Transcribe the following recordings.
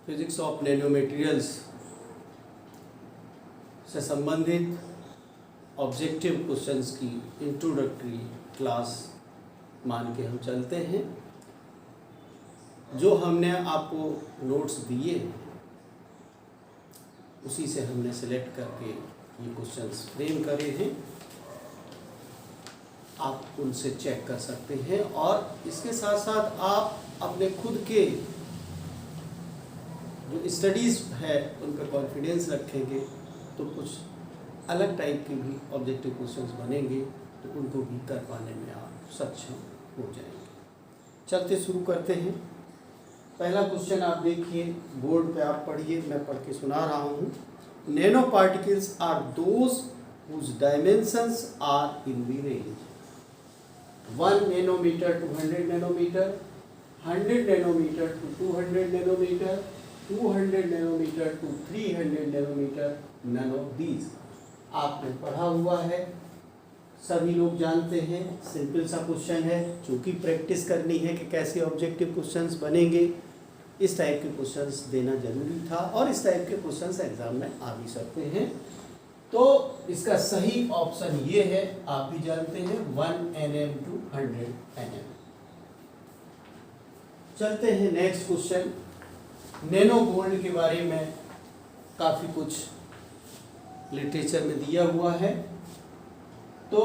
Physics of nano materials से संबंधित objective questions की इंट्रोडक्टरी क्लास मान के हम चलते हैं। जो हमने आपको नोट्स दिए उसी से हमने सेलेक्ट करके ये क्वेश्चंस फ्रेम करे हैं। आप उनसे चेक कर सकते हैं और इसके साथ साथ आप अपने खुद के जो स्टडीज़ है उन पर कॉन्फिडेंस रखेंगे तो कुछ अलग टाइप के भी ऑब्जेक्टिव क्वेश्चंस बनेंगे तो उनको भी कर पाने में आप सक्षम हो जाएंगे। चलते शुरू करते हैं। पहला क्वेश्चन आप देखिए, बोर्ड पे आप पढ़िए, मैं पढ़ के सुना रहा हूँ। Nano particles are those whose dimensions are in the range 1 nanometer to 100 nanometer, 100 nanometer to 200 nanometer, 200 nanometer to 300 nanometer, none of these। आपने पढ़ा हुआ है, सभी लोग जानते हैं, सिंपल सा क्वेश्चन है। चूँकि प्रैक्टिस करनी है कि कैसे ऑब्जेक्टिव क्वेश्चंस बनेंगे, इस टाइप के क्वेश्चंस देना जरूरी था और इस टाइप के क्वेश्चंस एग्जाम में आ भी सकते हैं। तो इसका सही ऑप्शन ये है, आप भी जानते हैं, 1 nm to 100 nm। चलते हैं नेक्स्ट क्वेश्चन। नैनो गोल्ड के बारे में काफ़ी कुछ लिटरेचर में दिया हुआ है, तो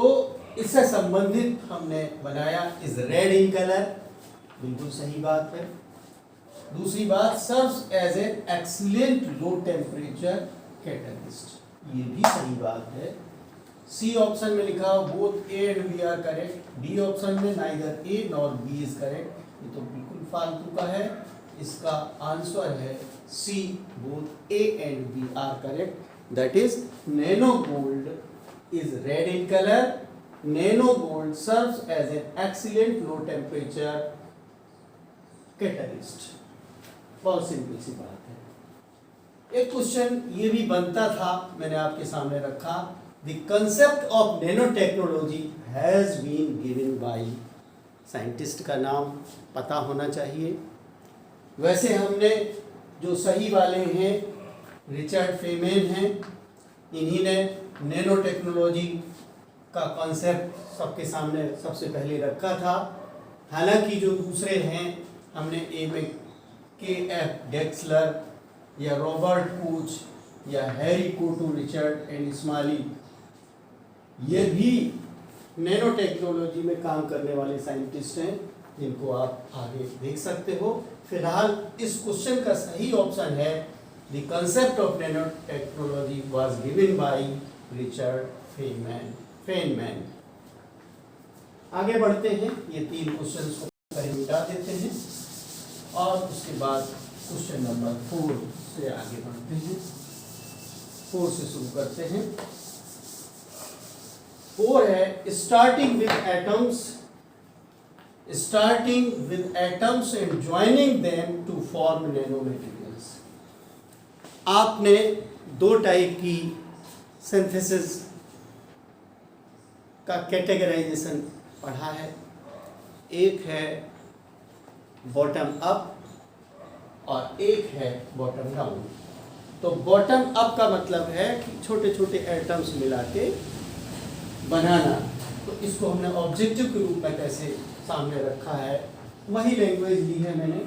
इससे संबंधित हमने बनाया इज रेड इन कलर, बिल्कुल सही बात है। दूसरी बात, serves as an excellent low temperature catalyst, ये भी सही बात है। सी ऑप्शन में लिखा हो both A and B are correct, D option में neither A nor B is correct, ये तो बिल्कुल फालतू का है। इसका आंसर है C, both A and B are correct, that is nano gold is red in colour, nano gold serves as an excellent low temperature catalyst. बहुत simple सी बात है। एक क्वेश्चन ये भी बनता था, मैंने आपके सामने रखा, the concept of nano technology has been given by, scientist का नाम पता होना चाहिए। वैसे हमने जो सही वाले हैं रिचर्ड फेमेन हैं, इन्हीं ने नैनो टेक्नोलॉजी का कॉन्सेप्ट सबके सामने सबसे पहले रखा था। हालांकि जो दूसरे हैं, हमने ए में के एफ डेक्सलर या रॉबर्ट कोच या हैरी कोटो रिचर्ड एंड स्माली, ये भी नैनो टेक्नोलॉजी में काम करने वाले साइंटिस्ट हैं, जिनको आप आगे देख सकते हो। फिलहाल इस क्वेश्चन का सही ऑप्शन है the concept of nano technology was given by Richard Feynman. आगे बढ़ते हैं, ये 3 क्वेश्चन को पहले मिटा देते हैं और उसके बाद क्वेश्चन नंबर 4 से आगे बढ़ते हैं। 4 से शुरू करते हैं। 4 है starting with atoms and joining them to form nano materials. आपने 2 टाइप की सिंथेसिस का कैटेगराइजेशन पढ़ा है। एक है बॉटम अप और एक है बॉटम डाउन। तो बॉटम अप का मतलब है कि छोटे छोटे एटम्स मिला के बनाना, तो इसको हमने ऑब्जेक्टिव के रूप में कैसे सामने रखा है, वही लैंग्वेज ली है मैंने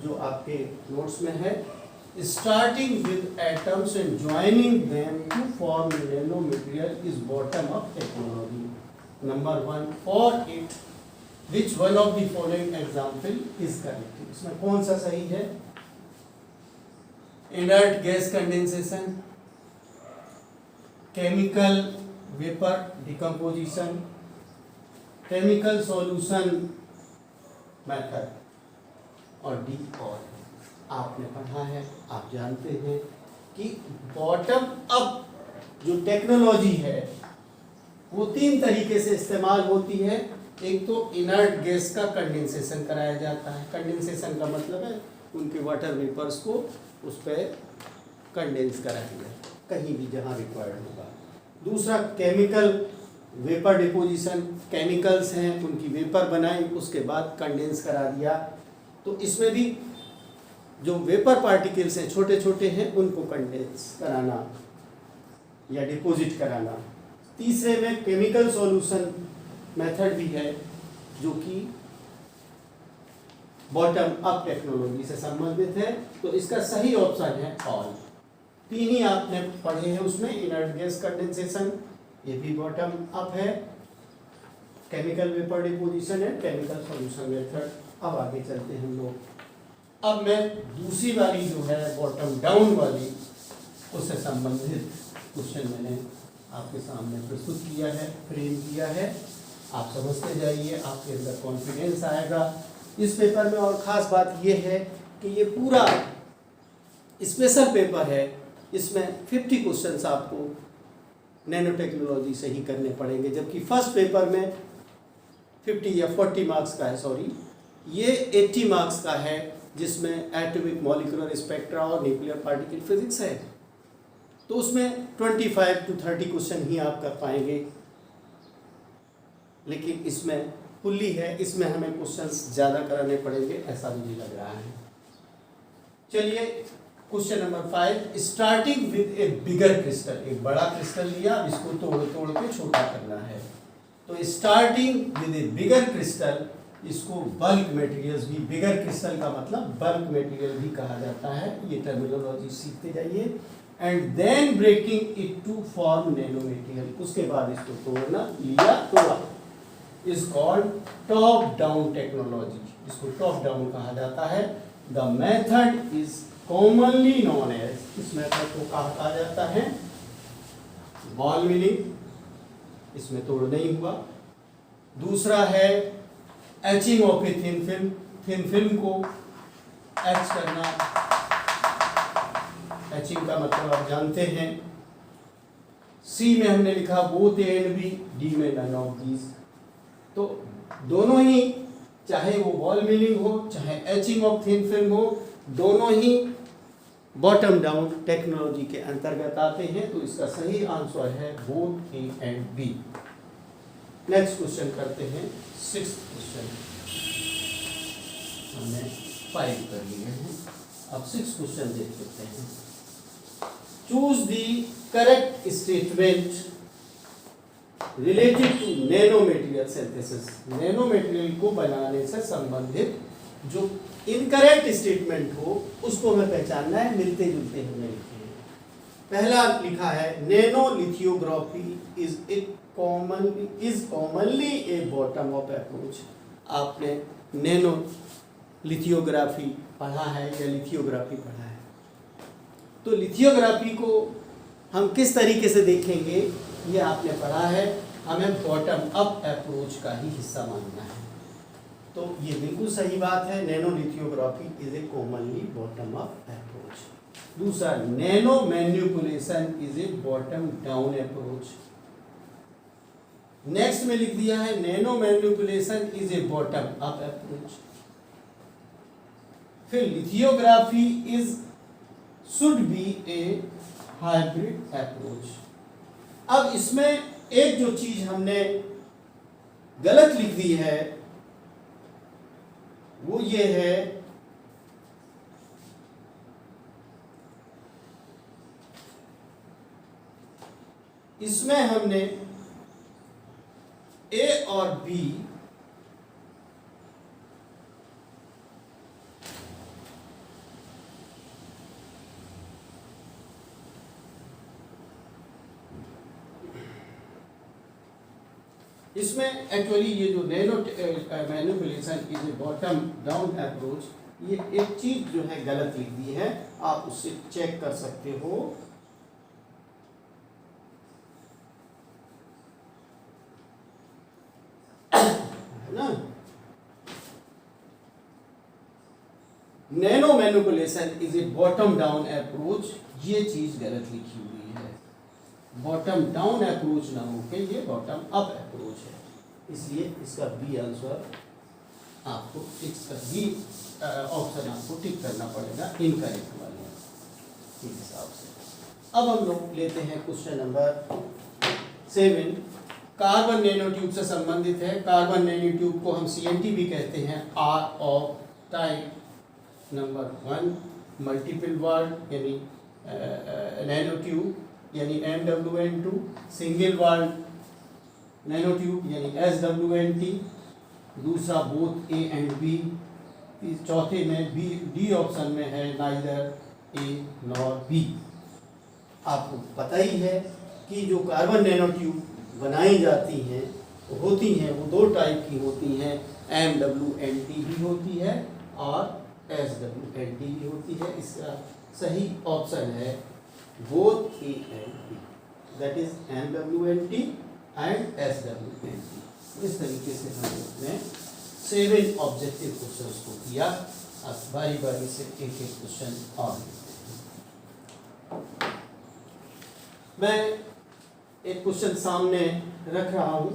जो आपके नोट्स में है। Starting with atoms and joining them to form nano material is bottom up technology. Number 1, for it Which one of the following example is correct? इसमें कौन सा सही है? Inert gas condensation, chemical vapor decomposition, chemical solution method, और D और आपने पढ़ा है, आप जानते हैं कि बॉटम अप जो टेक्नोलॉजी है वो 3 तरीके से इस्तेमाल होती है। एक तो इनर्ट गैस का कंडेंसेशन कराया जाता है, कंडेंसेशन का मतलब है उनके वाटर वेपर्स को उस पर कंडेंस करा दिया कहीं भी जहाँ रिक्वायर्ड होगा। दूसरा केमिकल वेपर डिपोजिशन, केमिकल्स हैं उनकी वेपर बनाई उसके बाद कंडेंस करा दिया। तो इसमें भी जो वेपर पार्टिकल्स हैं छोटे छोटे हैं उनको कंडेंस कराना या डिपॉजिट कराना। तीसरे में केमिकल सॉल्यूशन मेथड भी है जो कि बॉटम अप टेक्नोलॉजी से संबंधित है, तो इसका सही ऑप्शन है ऑल। तीन ही आपने पढ़े हैं उसमें, इनर्ट गैस कंडेंसेशन ये भी बॉटम अप है, केमिकल वेपर डिपोजिशन है, केमिकल सॉल्यूशन मेथड। अब आगे चलते हैं हम लोग। अब मैं दूसरी वाली जो है बॉटम डाउन वाली उससे संबंधित क्वेश्चन मैंने आपके सामने प्रस्तुत किया है, फ्रेम किया है। आप समझते जाइए, आपके अंदर कॉन्फिडेंस आएगा इस पेपर में। और ख़ास बात ये है कि ये पूरा स्पेशल पेपर है, इसमें 50 क्वेश्चंस आपको नैनो टेक्नोलॉजी से ही करने पड़ेंगे, जबकि फर्स्ट पेपर में 50 या 40 मार्क्स का है, सॉरी ये 80 मार्क्स का है, जिसमें एटॉमिक मॉलिक्यूलर स्पेक्ट्रा और न्यूक्लियर पार्टिकल फिजिक्स है। तो उसमें 25 to 30 क्वेश्चन ही आप कर पाएंगे, लेकिन इसमें फुल्ली है, इसमें हमें क्वेश्चंस ज़्यादा कराने पड़ेंगे, ऐसा मुझे लग रहा है। चलिए question number 5, starting with A bigger crystal. एक बड़ा क्रिस्टल लिया, इसको तोड़ तोड़ के छोटा करना है। तो starting with A bigger crystal, इसको बल्क मटेरियल्स भी, बिगर क्रिस्टल का मतलब बल्क मटेरियल भी कहा जाता है, ये टर्मिनोलॉजी सीखते जाइए। And then breaking it to form nano material, उसके बाद इसको तोड़ना, लिया तोड़ा, is called top down technology. इसको टॉप डाउन कहा जाता है। The method is commonly known as, इस मेथड को कहा जाता है बॉल मिलिंग, इसमें तोड़ नहीं हुआ। दूसरा है etching of a thin film, thin film को एच करना, एचिंग का मतलब आप जानते हैं। सी में हमने लिखा both A and B, D में नन ऑफ दीज। तो दोनों ही, चाहे वो बॉल मिलिंग हो चाहे एचिंग ऑफ थिन फिल्म हो, दोनों ही बॉटम डाउन टेक्नोलॉजी के अंतर्गत आते हैं। तो इसका सही आंसर है both A and B. Next question करते हैं, 6th क्वेश्चन। हमने 5 कर लिए हैं, अब 6th क्वेश्चन देख लेते हैं। Choose the correct statement related to nano material synthesis. Nano material को बनाने से संबंधित जो इनकरेक्ट स्टेटमेंट हो उसको हमें पहचानना है, मिलते जुलते हमें लिखे हैं। पहला लिखा है nano lithography is commonly a bottom up approach. आपने नैनो लिथियोग्राफी पढ़ा है या लिथियोग्राफी पढ़ा है? तो लिथियोग्राफी को हम किस तरीके से देखेंगे ये आपने पढ़ा है, हमें बॉटम अप अप्रोच का ही हिस्सा मानना है। तो ये बिल्कुल सही बात है, nano lithography is a commonly bottom up approach. दूसरा, nano manipulation is a bottom down approach. Next में लिख दिया है nano manipulation is a bottom up approach. फिर lithography is should be a hybrid approach. अब इसमें एक जो चीज हमने गलत लिख दी है वो ये है, इसमें हमने ए और बी इसमें एक्चुअली ये जो nano manipulation is a bottom down approach, ये एक चीज जो है गलत लिख दी है, आप उससे चेक कर सकते हो। है ना, nano manipulation is a bottom down approach, ये चीज गलत लिखी हुई है। बॉटम डाउन अप्रोच ना होके ये बॉटम अप अप्रोच है, इसलिए इसका बी आंसर आपको इसका बी ऑप्शन आपको टिक करना पड़ेगा इनकरेक्ट वाले इस हिसाब से। अब हम लोग लेते हैं question number 7, carbon nano tube से संबंधित है। कार्बन नैनो ट्यूब को हम CNT भी कहते हैं, are of type. Number 1 multiple world यानी नैनो ट्यूब यानी MWN2, single world nano tube यानी SWNT, दूसरा बोथ A एंड B, चौथे में बी डी ऑप्शन में है नाइदर A नॉर B। आपको पता ही है कि जो कार्बन नैनो ट्यूब बनाई जाती हैं होती हैं वो दो टाइप की होती हैं, MWNT भी होती है और SWNT भी होती है। इसका सही ऑप्शन है both A and B, that is MWNT and SWNT। इस तरीके से हमने अपने 7 ऑब्जेक्टिव क्वेश्चंस को किया। अब बारी बारी से एक एक क्वेश्चन और लेते हैं। मैं एक क्वेश्चन सामने रख रहा हूं,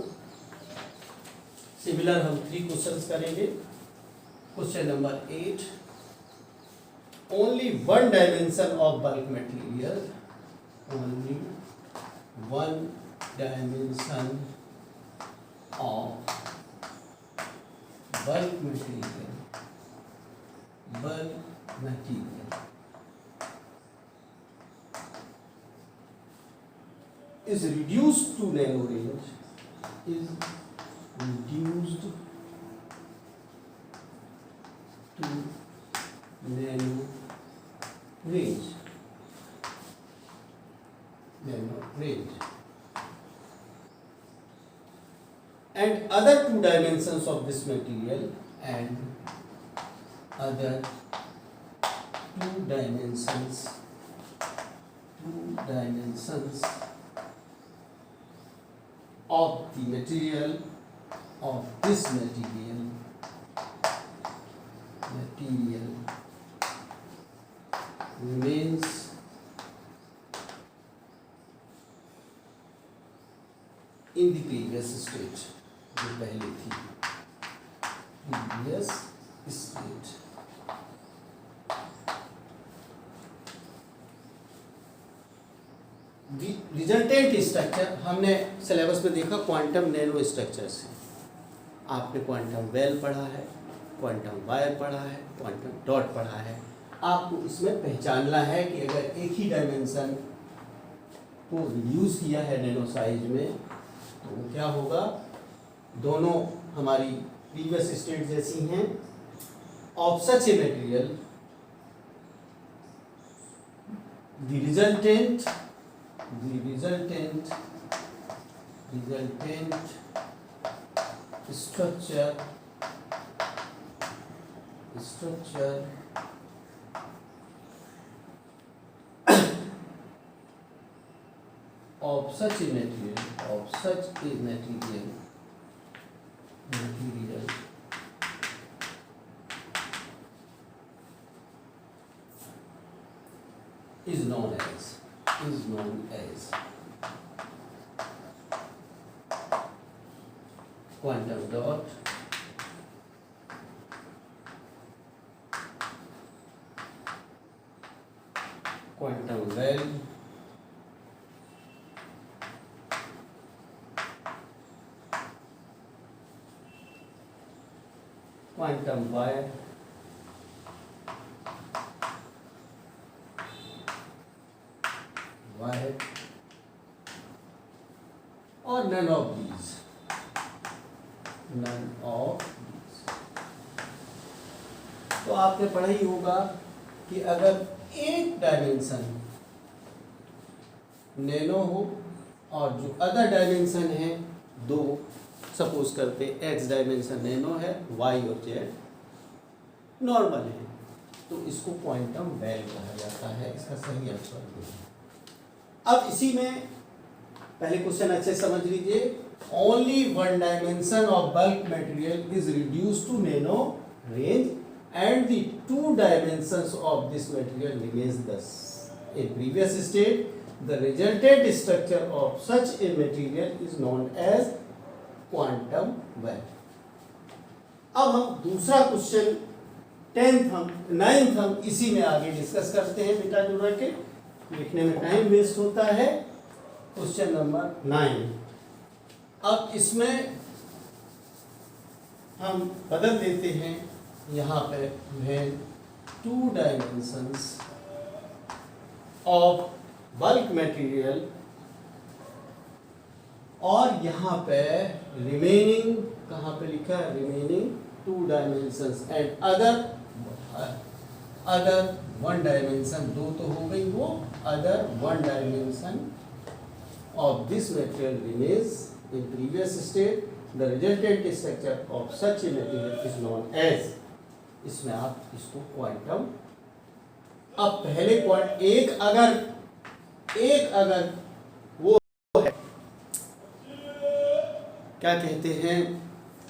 सिमिलर हम 3 क्वेश्चंस करेंगे। Question number 8, only one dimension of bulk material, only one dimension of bulk material is reduced to nano range, is reduced to nano range, and other two dimensions of this material, and other two dimensions of the material, of this material remains in the previous state, जो पहले थी, previous state। Resultant structure हमने syllabus में देखा quantum nano structure से। आपने quantum well पढ़ा है, क्वांटम वायर पढ़ा है, क्वांटम डॉट पढ़ा है। आपको इसमें पहचानना है कि अगर एक ही डायमेंशन को रिड्यूस किया है नैनो साइज में तो वो क्या होगा, दोनों हमारी प्रीवियस स्टेट जैसी हैं। Of such a material the resultant structure of such a material is known as quantum dot, quantum well, quantum wire, और none of these। तो आपने पढ़ा ही होगा कि अगर एक डायमेंशन नैनो हो और जो अदर डायमेंशन है दो, सपोज करते एक्स डायमेंशन नैनो है, वाई और जेड नॉर्मल है, तो इसको क्वांटम वेल कहा जाता है। इसका सही आंसर है। अब इसी में पहले क्वेश्चन अच्छे समझ लीजिए। Only one dimension of bulk material is reduced to nano range and the two dimensions of this material remains thus in previous state. The resultant structure of such a material is known as quantum well। अब हम दूसरा question 9th हम इसी में आगे discuss करते हैं। बेटा जुड़ा के लिखने में टाइम वेस्ट होता है। Question number 9। अब इसमें हम बदल देते हैं, यहाँ पे when 2 dimensions of bulk material, और यहाँ पे रिमेनिंग कहाँ पे लिखा है, remaining 2 dimensions and other 1 dimension, 2 तो हो गई वो, other 1 dimension of this material remains in previous state. The resultant structure of such a material is known as, इसमें आप इसको क्वांटम, अब पहले पॉइंट एक अगर वो है, क्या कहते हैं,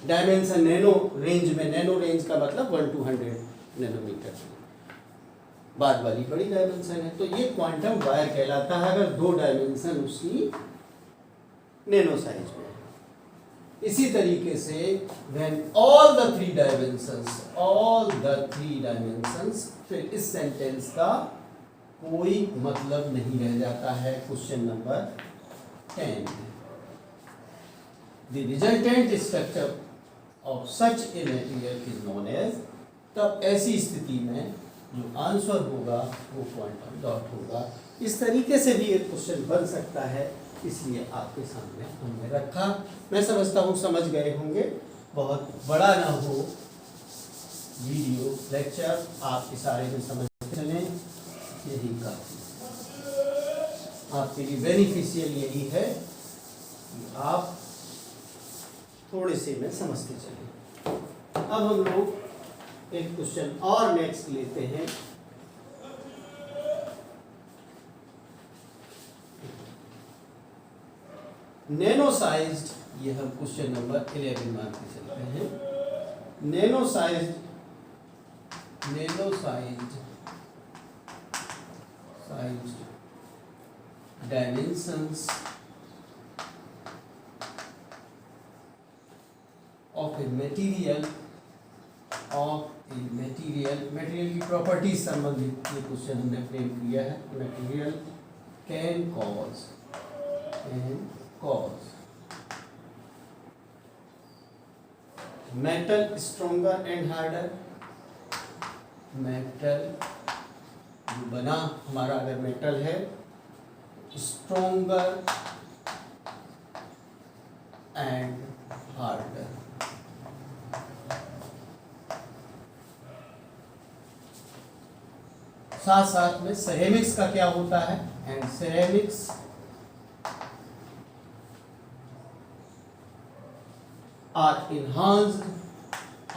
डायमेंशन नैनो रेंज में, नैनो रेंज का मतलब 1 to 100 नैनोमीटर, बाद वाली बड़ी डायमेंशन है, तो ये क्वांटम वायर कहलाता है अगर 2 डायमेंशन उसकी नैनो साइज में है। इसी तरीके से when all the 3 dimensions, फिर इस सेंटेंस का कोई मतलब नहीं रह जाता है। Question number 10, the resultant structure of such a material is known as, तब ऐसी स्थिति में जो आंसर होगा वो क्वांटम डॉट होगा। इस तरीके से भी एक क्वेश्चन बन सकता है, इसलिए आपके सामने हमने रखा। मैं समझता हूँ समझ गए होंगे, बहुत बड़ा ना हो वीडियो लेक्चर, आप इशारे में समझते चलें, यही काफी आपके लिए बेनिफिशियल यही है कि आप थोड़े से में समझते चलें। अब हम लोग एक क्वेश्चन और नेक्स्ट लेते हैं। नैनो साइज्ड, ये हम क्वेश्चन नंबर 11 मानते चलते हैं। Nano sized dimensions of a material, material की प्रॉपर्टीज संबंधित ये क्वेश्चन हमने फ्रेम किया है। Material can cause metal stronger and harder, metal जो बना हमारा अगर मेटल है स्ट्रॉन्गर एंड हार्डर, साथ साथ में सेरेमिक्स का क्या होता है, and ceramics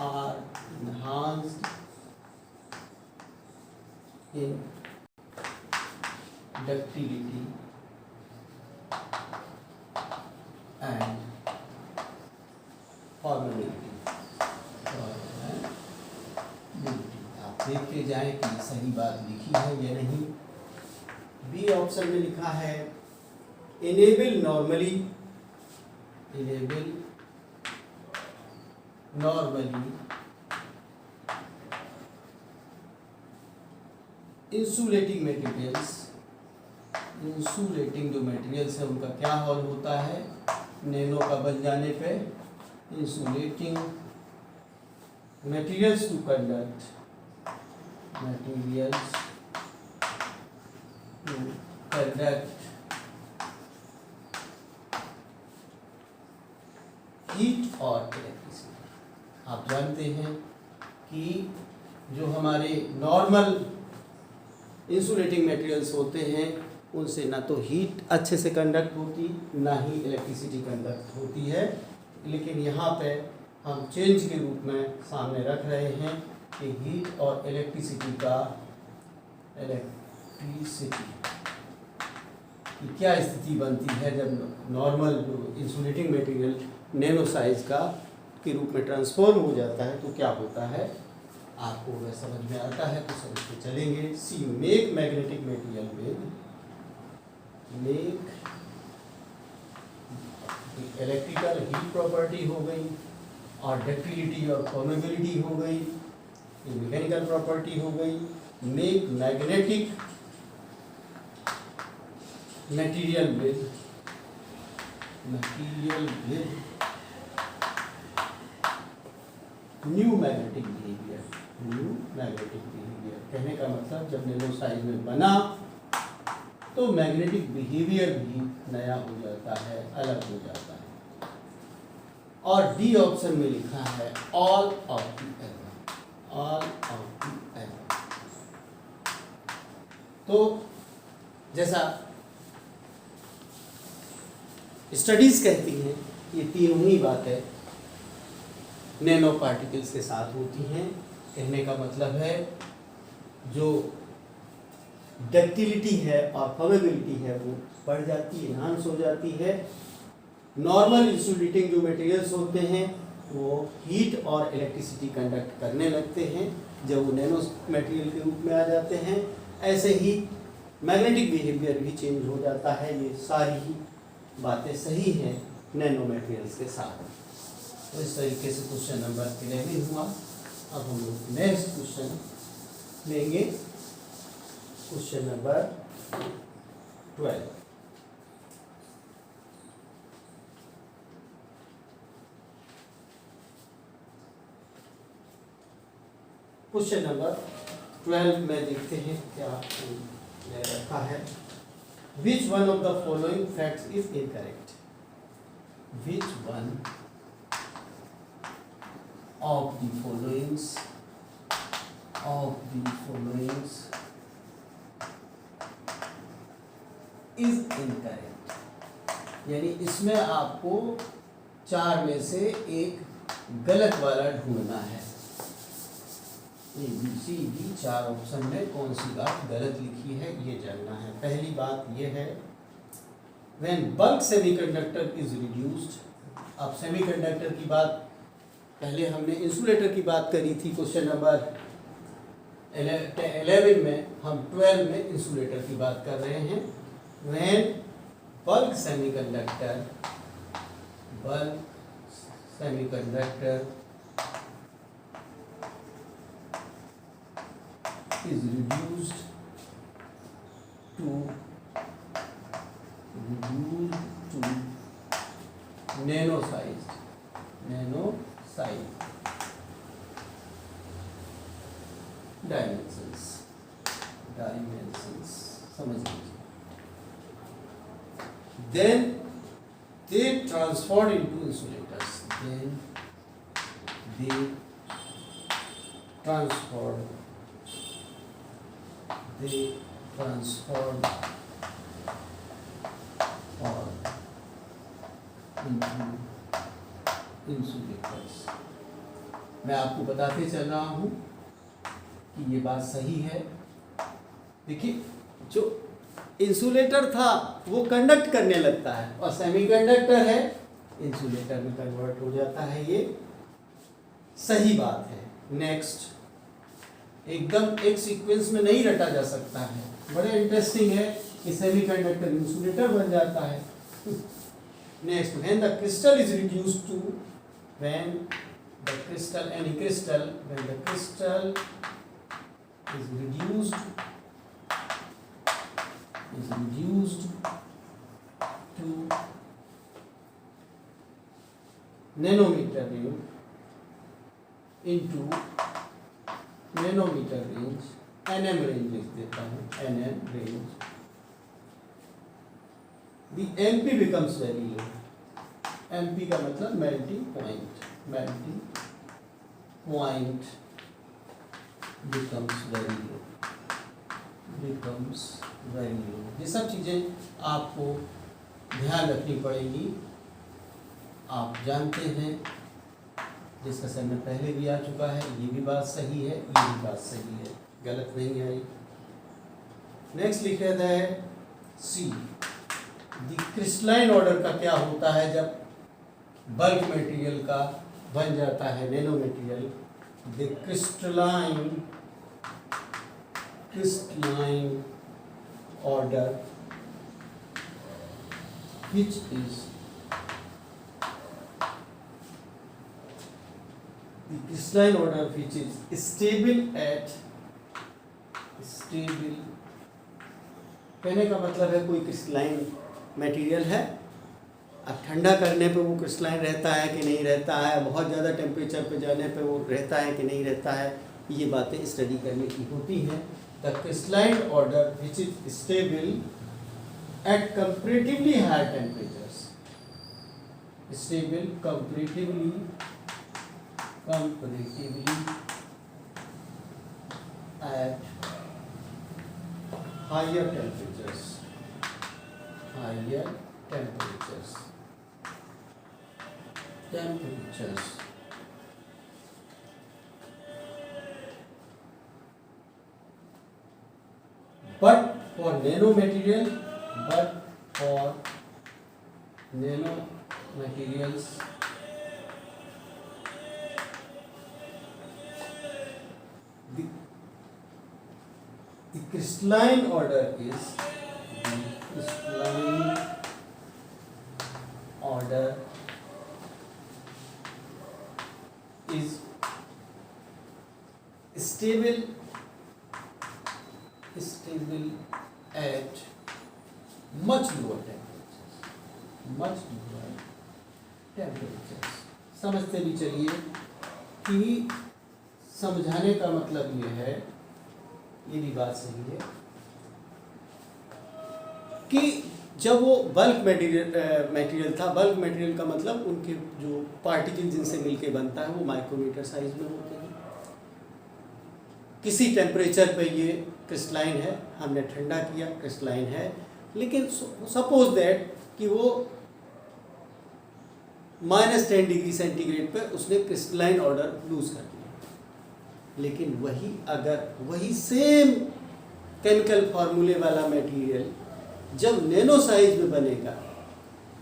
are enhanced in ductility and permeability। आप देखते जाएं कि सही बात लिखी है या नहीं। बी ऑप्शन में लिखा है enable normally insulating materials, insulating जो मटेरियल्स है उनका क्या हॉल होता है नैनो का बन जाने पे, insulating materials to conduct heat और इलेक्ट्रिसिटी। आप जानते हैं कि जो हमारे नॉर्मल इंसुलेटिंग मटेरियल्स होते हैं उनसे ना तो हीट अच्छे से कंडक्ट होती, ना ही इलेक्ट्रिसिटी कंडक्ट होती है, लेकिन यहाँ पे हम चेंज के रूप में सामने रख रहे हैं कि हीट और इलेक्ट्रिसिटी की क्या स्थिति बनती है जब नॉर्मल जो इंसुलेटिंग मटेरियल नैनो साइज का के रूप में ट्रांसफॉर्म हो जाता है तो क्या होता है, आपको वह समझ में आता है तो समझते चलेंगे। C make magnetic material with electrical heat property हो गई, और डक्टिलिटी और परमेबिलिटी हो गई, मैकेनिकल प्रॉपर्टी हो गई। Make magnetic material with new magnetic behaviour, new magnetic behaviour. कहने का मतलब जब नैनो साइज में बना तो मैग्नेटिक बिहेवियर भी नया हो जाता है, अलग हो जाता है। और डी ऑप्शन में लिखा है all of the above, all of the above. तो जैसा स्टडीज कहती हैं ये तीनों ही बातें नैनो पार्टिकल्स के साथ होती हैं। कहने का मतलब है जो डक्टिलिटी है और परमेबिलिटी है वो बढ़ जाती है, एनहांस हो जाती है। नॉर्मल इंसुलेटिंग जो मटेरियल्स होते हैं वो हीट और इलेक्ट्रिसिटी कंडक्ट करने लगते हैं जब वो नैनो मटेरियल के रूप में आ जाते हैं। ऐसे ही मैग्नेटिक बिहेवियर भी चेंज हो जाता है। ये सारी ही बातें सही हैं नैनो मटेरियल्स के साथ। तो इस तरीके से क्वेश्चन नंबर 11 हुआ। अब हम लोग नेक्स्ट क्वेश्चन लेंगे, क्वेश्चन नंबर 12। क्वेश्चन नंबर 12 में देखते हैं क्या मैंने रखा है। Which one of the following facts is incorrect? Which one of the followings is incorrect? यानी इसमें आपको 4 में से एक गलत वाला ढूंढना है। A B C D 4 option में कौन सी बात गलत लिखी है ये जानना है। पहली बात ये है when bulk semiconductor is reduced। अब सेमीकंडक्टर की बात पहले हमने इंसुलेटर की बात करी थी क्वेश्चन नंबर 11 में, हम 12 में इंसुलेटर की बात कर रहे हैं। when bulk semiconductor is reduced to nano size dimensions समझ लीजिए। then they transformed into insulators। they transformed into insulators। मैं आपको बताते चल रहा हूँ कि ये बात सही है। देखिए जो इंसुलेटर था वो कंडक्ट करने लगता है और सेमीकंडक्टर है इंसुलेटर में कन्वर्ट हो जाता है, ये सही बात है। नेक्स्ट एकदम एक सीक्वेंस में नहीं रटा जा सकता है। बड़े इंटरेस्टिंग है कि सेमीकंडक्टर इंसुलेटर बन जाता है। Next when the crystal is reduced to when the crystal is reduced to nanometer range into nanometer range, nm range लिख देता हूँ, nm range, the MP becomes very low। MP का मतलब melting point becomes very low। ये सब चीज़ें आपको ध्यान रखनी पड़ेगी। आप जानते हैं डिस्कशन में पहले भी आ चुका है, ये भी बात सही है, ये भी बात सही है, गलत नहीं आई। नेक्स्ट लिख देता है सी। द क्रिस्टलाइन ऑर्डर का क्या होता है जब बल्क मटेरियल का बन जाता है nano material. The crystalline order which is the crystalline order which is stable कहने का मतलब है कोई क्रिस्टलाइन मटेरियल है, अब ठंडा करने पे वो क्रिस्टलाइन रहता है कि नहीं रहता है, बहुत ज़्यादा टेम्परेचर पे जाने पे वो रहता है कि नहीं रहता है, ये बातें स्टडी करने की होती हैं। The crystalline order which is stable at comparatively higher temperatures, stable comparatively at higher temperatures, but for nanomaterials the crystalline order is stable at much lower temperatures। समझते भी चलिए कि समझाने का मतलब ये है, ये भी बात सही है कि जब वो बल्क मटेरियल था, बल्क मटेरियल का मतलब उनके जो पार्टिकल जिनसे मिलके बनता है वो माइक्रोमीटर साइज में होते हैं। किसी टेम्परेचर पे ये क्रिस्टलाइन है, हमने ठंडा किया क्रिस्टलाइन है, लेकिन सपोज दैट कि वो -10 डिग्री सेंटीग्रेड पे उसने क्रिस्टलाइन ऑर्डर लूज कर दिया, लेकिन वही अगर वही सेम केमिकल फार्मूले वाला मटेरियल जब नैनो साइज में बनेगा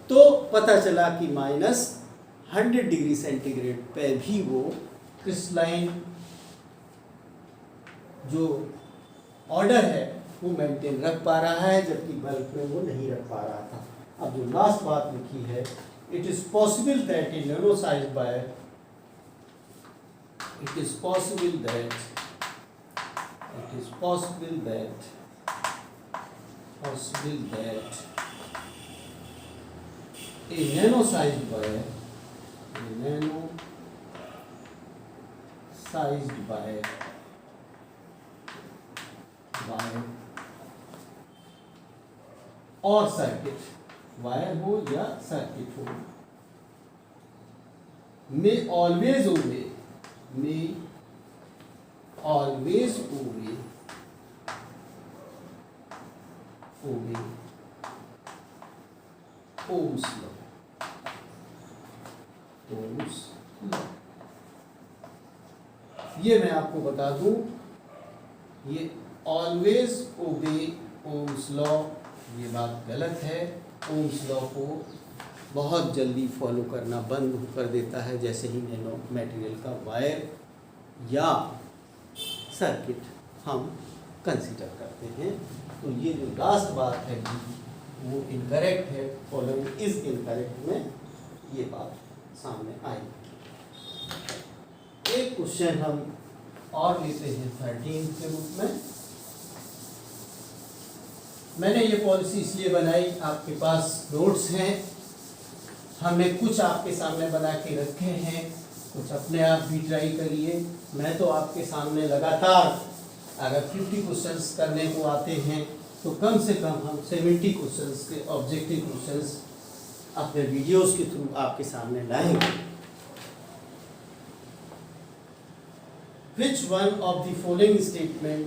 तो पता चला कि -100 डिग्री सेंटीग्रेड पे भी वो क्रिस्टलाइन जो ऑर्डर है वो मेंटेन रख पा रहा है, जबकि बल्क में वो नहीं रख पा रहा था। अब जो लास्ट बात लिखी है, it is possible that in nano size by it is possible that a nano sized by और सर्किट, वायर हो या सर्किट हो, may always obey Ohm's law। ये मैं आपको बता दूं, ये ऑलवेज ओबे ओम्स लॉ, ये बात गलत है। ओम्स लॉ को बहुत जल्दी फॉलो करना बंद कर देता है जैसे ही नैनो मटेरियल का वायर या सर्किट हम कंसीडर करते हैं। तो ये जो लास्ट बात है वो इनकरेक्ट है, फॉलोइंग इज इनकरेक्ट में ये बात सामने आई। एक क्वेश्चन हम और लेते हैं 13 के रूप में। मैंने ये पॉलिसी इसलिए बनाई, आपके पास नोट्स हैं, हमने कुछ आपके सामने बना के रखे हैं, कुछ अपने आप भी ट्राई करिए। मैं तो आपके सामने लगातार अगर 50 क्वेश्चंस करने को आते हैं तो कम से कम हम 70 क्वेश्चंस के ऑब्जेक्टिव क्वेश्चंस अपने वीडियोस के थ्रू आपके सामने लाएंगे। Which one of the following statement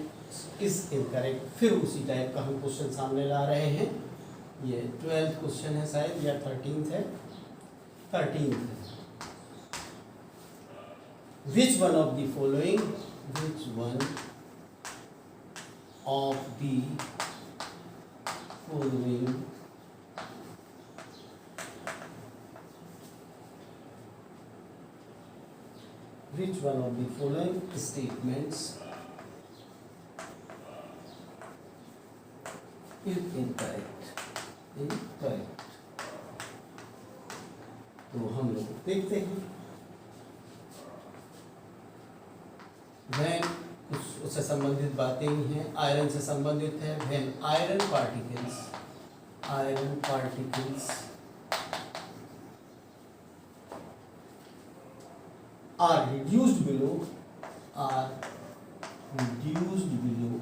is incorrect? फिर उसी टाइप का हम क्वेश्चन सामने ला रहे हैं। ये 12th क्वेश्चन है शायद या 13th है, 13th है। Which one of the following statements is incorrect? तो हम लोग देखते हैं। when उससे संबंधित बातें ही हैं, आयरन से संबंधित है। when iron particles are reduced below reduced below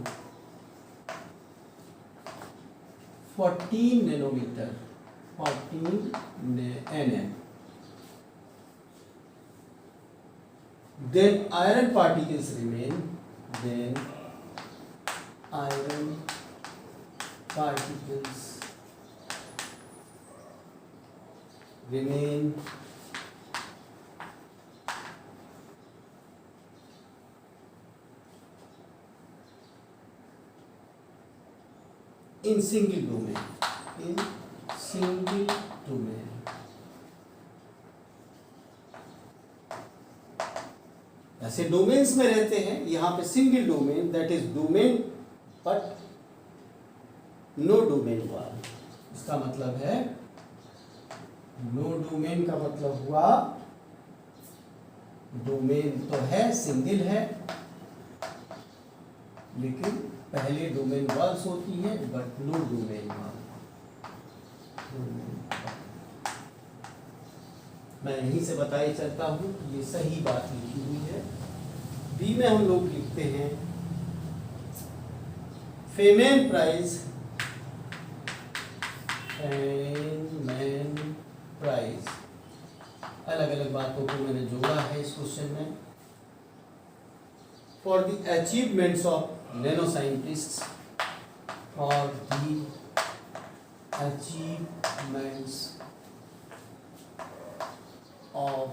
14 nanometer, 14 nm, then iron particles remain, then iron particles remain in single domain, in single domain. ऐसे डोमेन्स में रहते हैं, यहाँ पे single domain, that is domain but no domain wall. इसका मतलब है no domain का मतलब हुआ डोमेन तो है, सिंगल है, लेकिन पहले डोमेन वॉल्स होती है बट नो डोमेन वाल। मैं यहीं से बताई चलता हूँ, ये सही बात लिखी हुई है। बी में हम लोग लिखते हैं फेमेन प्राइस, फेमेन प्राइस, अलग अलग बातों को मैंने जोड़ा है इस क्वेश्चन में। For the achievements of nano scientists, for the achievements of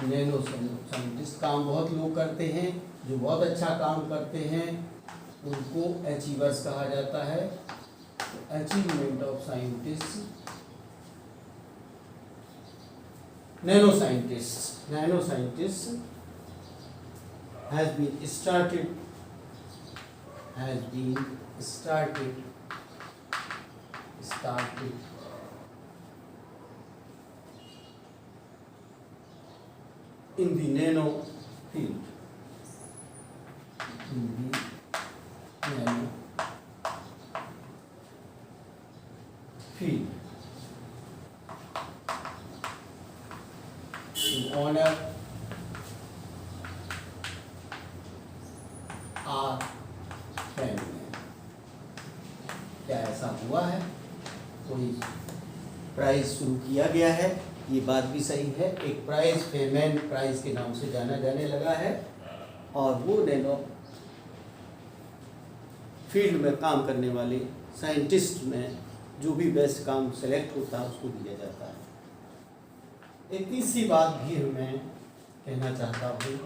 nano scientist, काम बहुत लोग करते हैं, जो बहुत अच्छा काम करते हैं उनको अचीवर्स कहा जाता है। Achievement of scientist, nano scientist, nano scientist has been started in the nano field, in the nano field, in honor are फेमेन। क्या ऐसा हुआ है? कोई प्राइज शुरू किया गया है, ये बात भी सही है। एक प्राइज फेमेन प्राइज के नाम से जाना जाने लगा है और वो नैनो फील्ड में काम करने वाले साइंटिस्ट में जो भी बेस्ट काम सेलेक्ट होता है उसको दिया जाता है। एक तीसरी बात भी मैं कहना चाहता हूँ,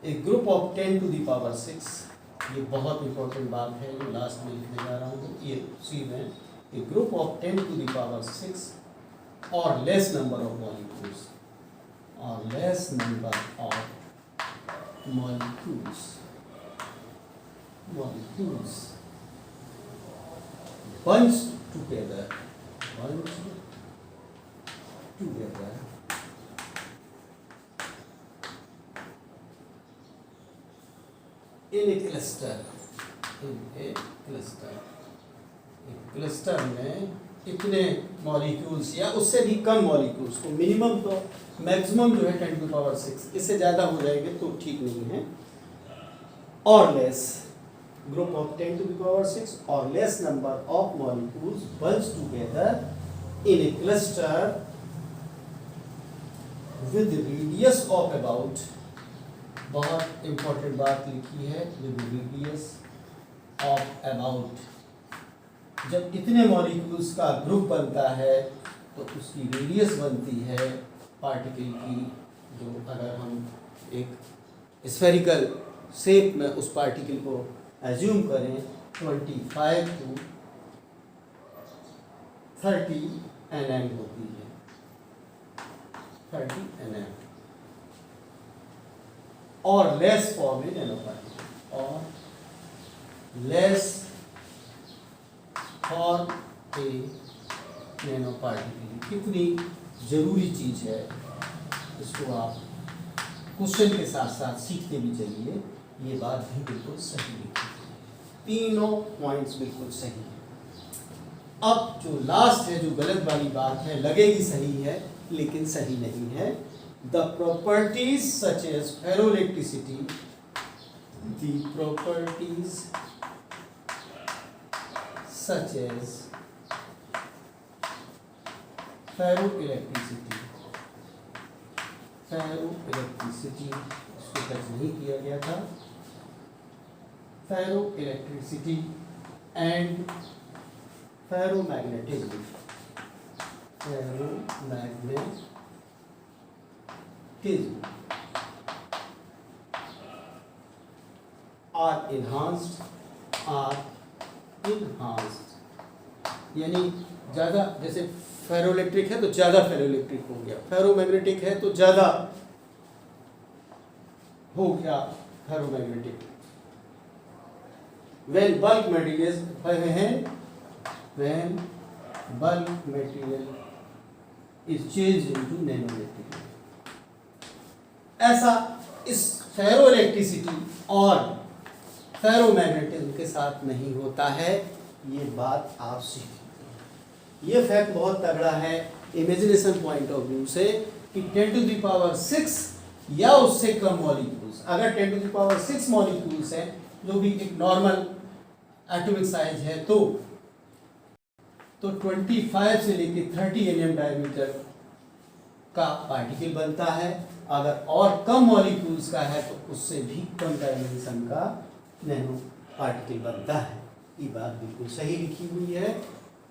एक group of 10 to the power 6, ये बहुत इंपॉर्टेंट बात है जो लास्ट में लिखने जा रहा हूँ। ये सी में a group of 10 to the power 6 और लेस नंबर ऑफ मॉलिक्यूल्स, और less number of molecules bunched together in a cluster, एक क्लस्टर में इतने मॉलिक्यूल्स या उससे भी कम मॉलिक्यूल्स को, मिनिमम तो मैक्सिमम जो है 10 to the power 6, इससे ज़्यादा हो जाएंगे तो ठीक नहीं है, और less, group of 10 to the power 6 और less number of molecules bunched together in a cluster with radius of about, बहुत इंपॉर्टेंट बात लिखी है, विद रेडियस ऑफ अबाउट। जब इतने मॉलिक्यूल्स का ग्रुप बनता है तो उसकी रेडियस बनती है पार्टिकल की, जो अगर हम एक स्फेरिकल शेप में उस पार्टिकल को एज्यूम करें 25 to 30 nm होती है, 30 nm, और लेस फॉर्म में नैनो पार्टिकल, और लेस फॉर्म ए नैनो पार्टिकल। कितनी ज़रूरी चीज़ है, इसको आप क्वेश्चन के साथ साथ सीखते भी चलिए। ये बात भी बिल्कुल सही लिखी है, तीनों पॉइंट्स बिल्कुल सही है। अब जो लास्ट है, जो गलत वाली बात है, लगेगी सही है लेकिन सही नहीं है। The properties such as ferroelectricity the properties such as ferroelectricity इसको टच नहीं किया गया था, ferroelectricity and ferromagnetism are enhanced यानी ज़्यादा, जैसे फेरोइलेक्ट्रिक है तो ज़्यादा फेरोइलेक्ट्रिक हो गया, फेरोमैग्नेटिक है तो ज़्यादा हो गया ferromagnetic. when bulk material is changed into nanomaterial, ऐसा इस फेरोइलेक्ट्रिसिटी और फेरोमैग्नेटिज्म के साथ नहीं होता है। ये बात आप सीखिए, ये फैक्ट बहुत तगड़ा है इमेजिनेशन पॉइंट ऑफ व्यू से कि 10⁶ या उससे कम मॉलिक्यूल्स, अगर 10⁶ मॉलिक्यूल्स हैं जो भी एक नॉर्मल एटॉमिक साइज है तो 25 से लेके 30 nm डायमीटर का पार्टिकल बनता है। अगर और कम मॉलिक्यूल्स का है तो उससे भी कम डायमेंशन का नैनो पार्टिकल बनता है। ये बात बिल्कुल सही लिखी हुई है।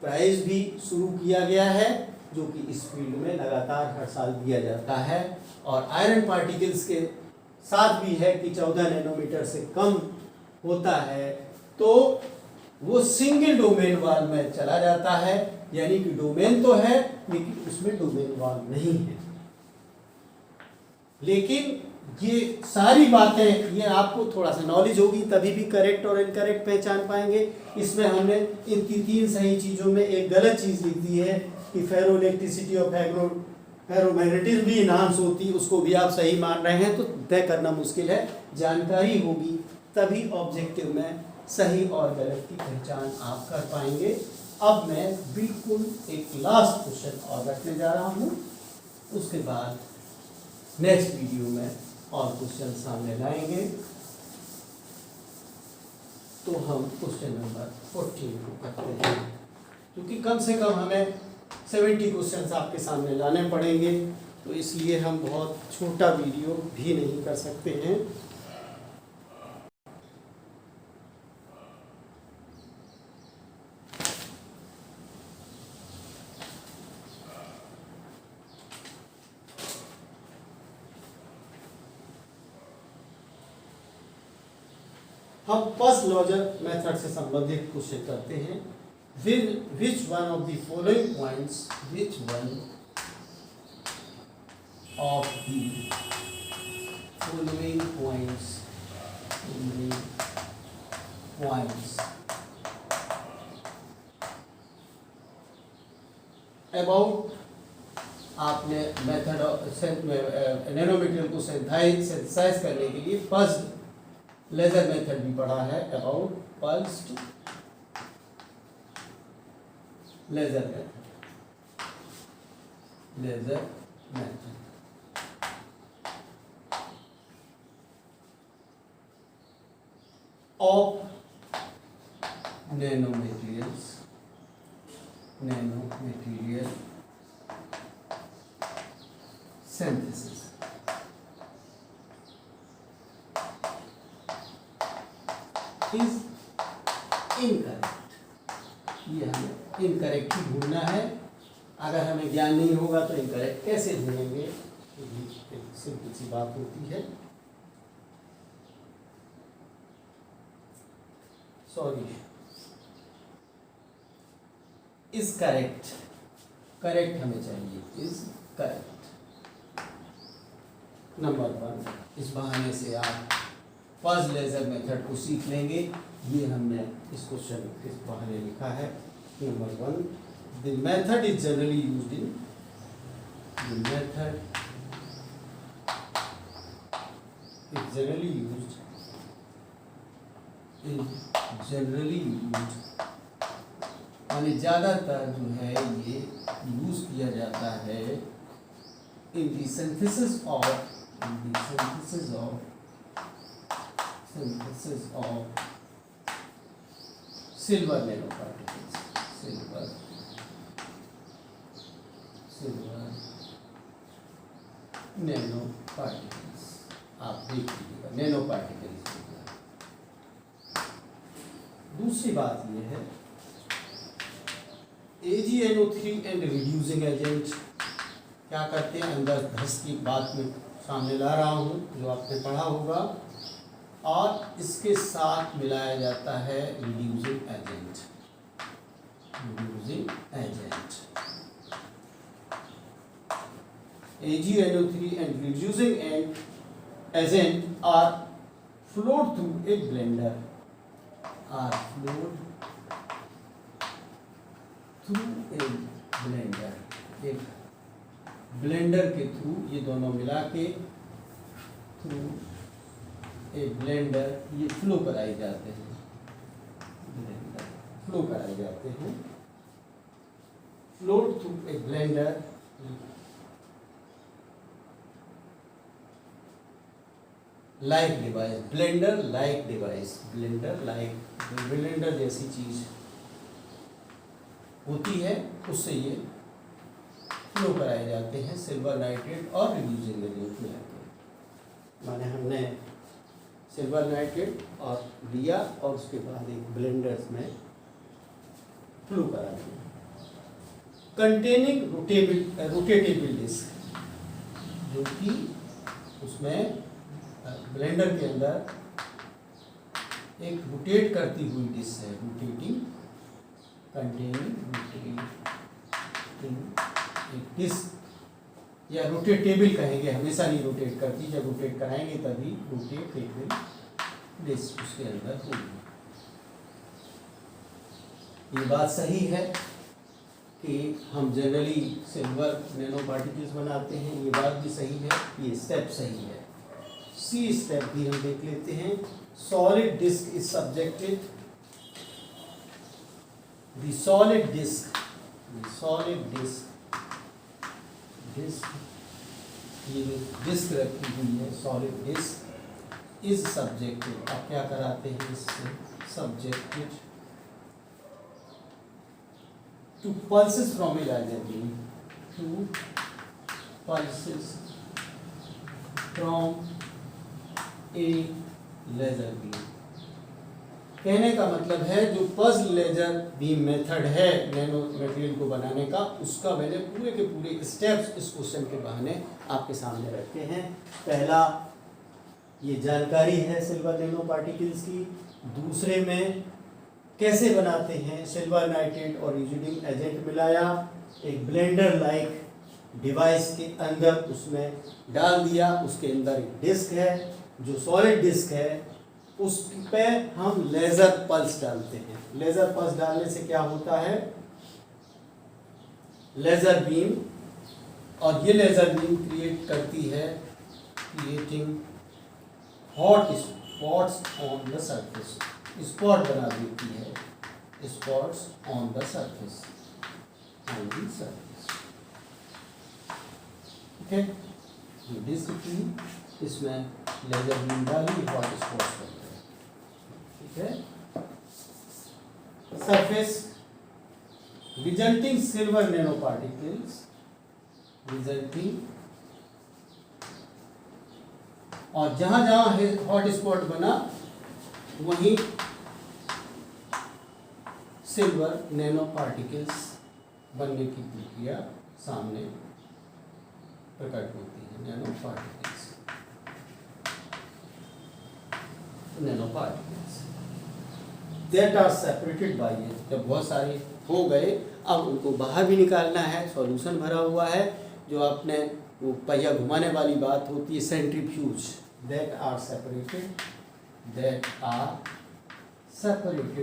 प्राइज भी शुरू किया गया है जो कि इस फील्ड में लगातार हर साल दिया जाता है, और आयरन पार्टिकल्स के साथ भी है कि 14 नैनोमीटर से कम होता है तो वो सिंगल डोमेन वाल में चला जाता है, यानी कि डोमेन तो है लेकिन उसमें डोमेन वाल नहीं है। लेकिन ये सारी बातें, ये आपको थोड़ा सा नॉलेज होगी तभी भी करेक्ट और इनकरेक्ट पहचान पाएंगे। इसमें हमने इन तीन सही चीज़ों में एक गलत चीज़ लिख दी है कि फेरोइलेक्ट्रिसिटी और फेरोमैग्नेटिज्म भी इनहांस होती है, उसको भी आप सही मान रहे हैं तो तय करना मुश्किल है। जानकारी होगी तभी ऑब्जेक्टिव में सही और गलत की पहचान आप कर पाएंगे। अब मैं बिल्कुल एक लास्ट क्वेश्चन और रखने जा रहा हूँ, उसके बाद नेक्स्ट वीडियो में और क्वेश्चन सामने लाएंगे। तो हम क्वेश्चन नंबर 14 को करते हैं, क्योंकि कम से कम हमें 70 क्वेश्चन आपके सामने लाने पड़ेंगे, तो इसलिए हम बहुत छोटा वीडियो भी नहीं कर सकते हैं। हम फर्स्ट लॉजर मेथड से संबंधित क्वेश्चन करते हैं। Which one of the following points, which one of the following points about आपने मेथड नैनोमीटर को सिंथेसाइज करने के लिए फर्स्ट लेजर मेथड भी पढ़ा है, about pulsed laser method of nanomaterial synthesis. Is incorrect, ये हमें इनकरेक्ट ही ढूंढना है। अगर हमें ज्ञान नहीं होगा तो इनकरेक्ट कैसे ढूंढेंगे, एक सिंपल सी बात होती है। सॉरी, इज करेक्ट, करेक्ट हमें चाहिए, इज करेक्ट। नंबर 1, इस बहाने से आप फर्स्ट लेजर मेथड को सीख लेंगे। ये हमने इस क्वेश्चन इस बहाने लिखा है। Number 1, the method is generally used in, the method is generally used यानी ज़्यादातर जो है ये यूज किया जाता है in the synthesis of synthesis of silver nanoparticles, silver nanoparticles, आप देख लीजिएगा नैनो पार्टिकल्स। दूसरी बात यह है AgNO3 एंड रिड्यूसिंग एजेंट क्या करते हैं, अंदर धस की बात में सामने ला रहा हूँ जो आपने पढ़ा होगा, और इसके साथ मिलाया जाता है reducing agent. AgNO3 and reducing agent are flowed through a blender, एक ब्लेंडर के थ्रू, ये दोनों मिला के थ्रू ए ब्लेंडर, ये फ्लो कराए जाते हैं, flowed through a blender like device, blender जैसी चीज होती है, उससे ये फ्लो कराए जाते हैं सिल्वर नाइट्रेट और रिड्यूसिंग एजेंट मिला के। माने हमने सिल्वर नाइट्रेट और लिया और उसके बाद एक ब्लेंडर्स में फ्लो करा दिया। कंटेनिंग रोटेटेबल डिस्क, जो कि उसमें ब्लेंडर के अंदर एक रोटेट करती हुई डिस्क है, एक डिस्क या रोटेटेबल कहेंगे, हमेशा नहीं रोटेट करती, जब रोटेट कराएंगे तभी रोटेटेबल डिस्क उसके अंदर होगी। ये बात सही है कि हम जनरली सिल्वर नैनो पार्टिकल्स बनाते हैं, ये बात भी सही है, ये स्टेप सही है। सी स्टेप भी हम देख लेते हैं। Solid disc is subjected, the solid disc ये डिस्क रखी हुई है, सॉलिड डिस्क इज सब्जेक्टेड, आप क्या कराते हैं इससे, subjected to pulses from a laser beam, to pulses from a laser beam. कहने का मतलब है जो पल्स लेजर बीम मेथड है नैनो मटेरियल को बनाने का, उसका मैंने पूरे के पूरे स्टेप्स इस क्वेश्चन के बहाने आपके सामने रखे हैं। पहला ये जानकारी है सिल्वर नैनो पार्टिकल्स की, दूसरे में कैसे बनाते हैं, सिल्वर नाइट्रेट और रिड्यूसिंग एजेंट मिलाया, एक ब्लेंडर लाइक डिवाइस के अंदर उसमें डाल दिया, उसके अंदर एक डिस्क है जो सॉलिड डिस्क है, उस पे हम लेजर पल्स डालते हैं। लेजर पल्स डालने से क्या होता है, लेजर बीम, और ये लेजर बीम क्रिएट करती है, creating hot spots on the surface, spot बना देती है, स्पॉट्स ऑन द सरफेस, ठीक है। ये डिस्क थी, इसमें लेजर बीम डाली, हॉट स्पॉट्स बनते हैं, ठीक है। Surface resulting silver nano particles, resulting, और जहां जहां हॉट स्पॉट बना वहीं सिल्वर नैनो पार्टिकल्स बनने की प्रक्रिया सामने प्रकट होती है। Nano particles that are separated by a, जब बहुत सारे हो गए अब उनको बाहर भी निकालना है, सॉल्यूशन भरा हुआ है, जो आपने वो पहिया घुमाने वाली बात होती है, सेंट्रीफ्यूज, दैट आर सेपरेटेड,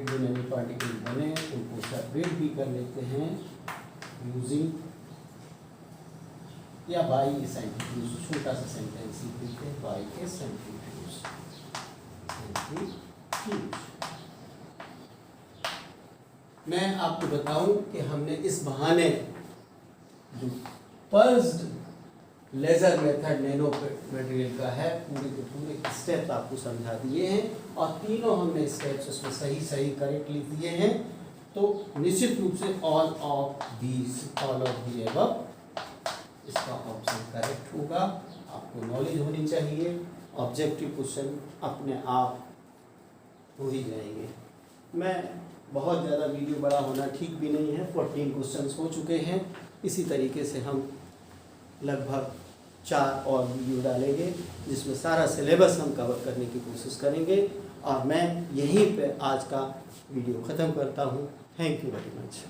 जो नैनो पार्टिकल बने उनको सेपरेट भी कर लेते हैं यूजिंग या बाई ए सेंट्रीफ्यूज। छोटा सा सेंटेंस ही लिखते हैं, बाई ए सेंट्रीफ्यूज। मैं आपको बताऊं कि हमने इस बहाने जो pulsed laser method nano material का है, पूरे के पूरे स्टेप्स आपको समझा दिए हैं और तीनों हमने स्टेप्स उसमें सही करेक्ट लिख दिए हैं। तो निश्चित रूप से ऑल ऑफ दी एबव इसका ऑप्शन करेक्ट होगा। आपको नॉलेज होनी चाहिए, ऑब्जेक्टिव क्वेश्चन अपने आप हो ही जाएंगे। मैं बहुत ज़्यादा वीडियो बड़ा होना ठीक भी नहीं है, 14 क्वेश्चंस हो चुके हैं। इसी तरीके से हम लगभग 4 और वीडियो डालेंगे जिसमें सारा सिलेबस हम कवर करने की कोशिश करेंगे। और मैं यहीं पे आज का वीडियो ख़त्म करता हूँ। Thank you very much.